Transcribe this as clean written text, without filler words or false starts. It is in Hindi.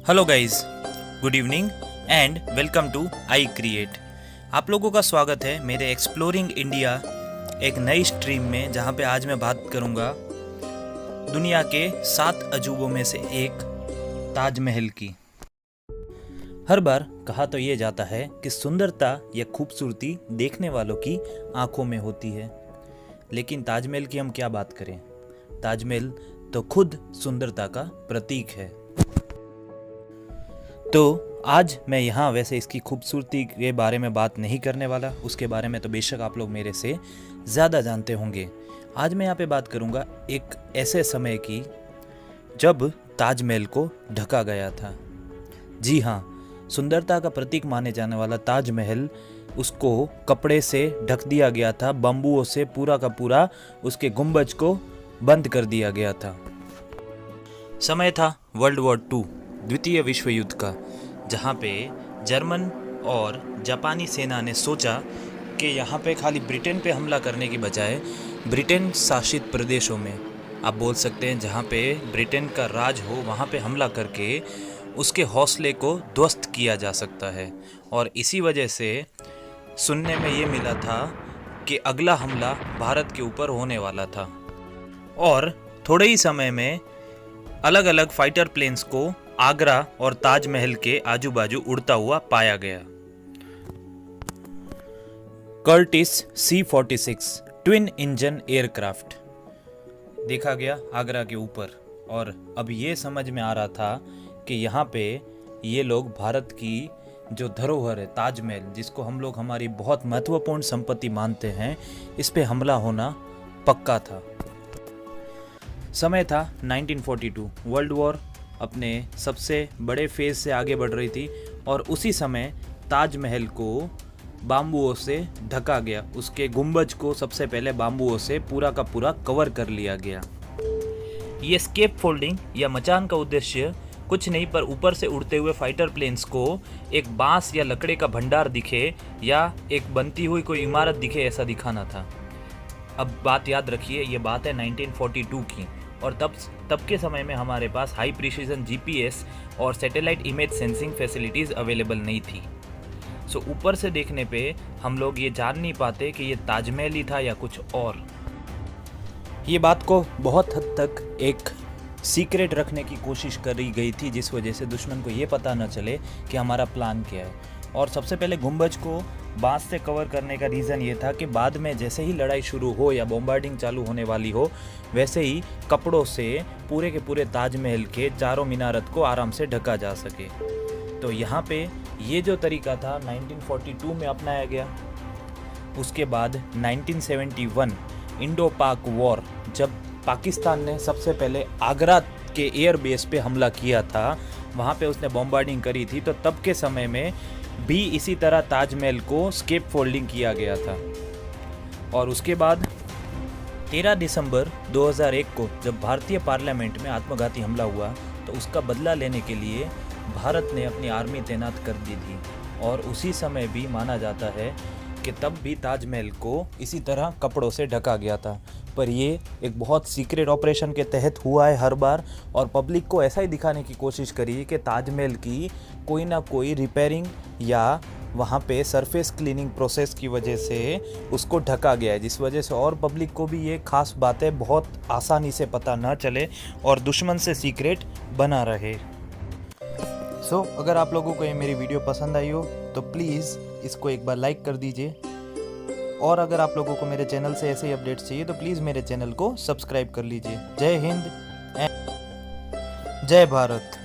Hello guys, good evening and welcome to I create. आप लोगों का स्वागत है मेरे एक्सप्लोरिंग इंडिया एक नई स्ट्रीम में, जहां पे आज मैं बात करूंगा दुनिया के 7 अजूबों में से एक ताजमहल की। हर बार कहा तो ये जाता है कि सुंदरता या खूबसूरती देखने वालों की आंखों में होती है, लेकिन ताजमहल की हम क्या बात करें। ताजमहल तो खुद सुंदरता का प्रतीक है। तो आज मैं यहाँ वैसे इसकी खूबसूरती के बारे में बात नहीं करने वाला, उसके बारे में तो बेशक आप लोग मेरे से ज़्यादा जानते होंगे। आज मैं यहाँ पे बात करूँगा एक ऐसे समय की जब ताजमहल को ढका गया था। जी हाँ, सुंदरता का प्रतीक माने जाने वाला ताजमहल, उसको कपड़े से ढक दिया गया था, बम्बुओं से पूरा का पूरा उसके गुंबज को बंद कर दिया गया था। समय था वर्ल्ड वॉर 2, द्वितीय विश्व युद्ध का, जहाँ पे जर्मन और जापानी सेना ने सोचा कि यहाँ पे खाली ब्रिटेन पे हमला करने की बजाय ब्रिटेन शासित प्रदेशों में, आप बोल सकते हैं जहाँ पे ब्रिटेन का राज हो, वहाँ पे हमला करके उसके हौसले को ध्वस्त किया जा सकता है। और इसी वजह से सुनने में ये मिला था कि अगला हमला भारत के ऊपर होने वाला था और थोड़े ही समय में अलग अलग फाइटर प्लेन्स को आगरा और ताजमहल के आजू बाजू उड़ता हुआ पाया गया। Curtis C-46 twin engine aircraft देखा गया आगरा के ऊपर, और अब ये समझ में आ रहा था कि यहाँ पे ये लोग भारत की जो धरोहर है ताजमहल, जिसको हम लोग हमारी बहुत महत्वपूर्ण संपत्ति मानते हैं, इस पे हमला होना पक्का था। समय था 1942, वर्ल्ड वॉर अपने सबसे बड़े फेज से आगे बढ़ रही थी और उसी समय ताजमहल को बाम्बुओं से ढका गया। उसके गुंबज को सबसे पहले बाम्बुओं से पूरा का पूरा कवर कर लिया गया। ये स्केप फोल्डिंग या मचान का उद्देश्य कुछ नहीं, पर ऊपर से उड़ते हुए फाइटर प्लेन्स को एक बांस या लकड़े का भंडार दिखे या एक बनती हुई कोई इमारत दिखे, ऐसा दिखाना था। अब बात याद रखिए, ये बात है 1942 की, और तब के समय में हमारे पास हाई प्रिसीजन GPS और satellite image sensing facilities available नहीं थी। सो ऊपर से देखने पे हम लोग ये जान नहीं पाते कि ये ताजमहल ही था या कुछ और। ये बात को बहुत हद तक एक सीक्रेट रखने की कोशिश करी गई थी, जिस वजह से दुश्मन को ये पता न चले कि हमारा प्लान क्या है। और सबसे पहले गुंबज को बांस से कवर करने का रीज़न ये था कि बाद में जैसे ही लड़ाई शुरू हो या बॉम्बार्डिंग चालू होने वाली हो, वैसे ही कपड़ों से पूरे के पूरे ताजमहल के चारों मीनारत को आराम से ढका जा सके। तो यहाँ पे ये जो तरीका था 1942 में अपनाया गया। उसके बाद 1971 इंडो पाक वॉर, जब पाकिस्तान ने सबसे पहले आगरा के एयर बेस पे हमला किया था, वहाँ पे उसने बॉम्बार्डिंग करी थी, तो तब के समय में भी इसी तरह ताजमहल को स्केप फोल्डिंग किया गया था। और उसके बाद 13 दिसंबर 2001 को जब भारतीय पार्लियामेंट में आत्मघाती हमला हुआ, तो उसका बदला लेने के लिए भारत ने अपनी आर्मी तैनात कर दी थी। और उसी समय भी माना जाता है कि तब भी ताजमहल को इसी तरह कपड़ों से ढका गया था। पर ये एक बहुत सीक्रेट ऑपरेशन के तहत हुआ है हर बार, और पब्लिक को ऐसा ही दिखाने की कोशिश करी कि ताजमहल की कोई ना कोई रिपेयरिंग या वहाँ पे सरफेस क्लीनिंग प्रोसेस की वजह से उसको ढका गया है, जिस वजह से और पब्लिक को भी ये खास बातें बहुत आसानी से पता ना चले और दुश्मन से सीक्रेट बना रहे। अगर आप लोगों को ये मेरी वीडियो पसंद आई हो तो प्लीज़ इसको एक बार लाइक कर दीजिए, और अगर आप लोगों को मेरे चैनल से ऐसे ही अपडेट्स चाहिए तो प्लीज़ मेरे चैनल को सब्सक्राइब कर लीजिए। जय हिंद एंड जय भारत।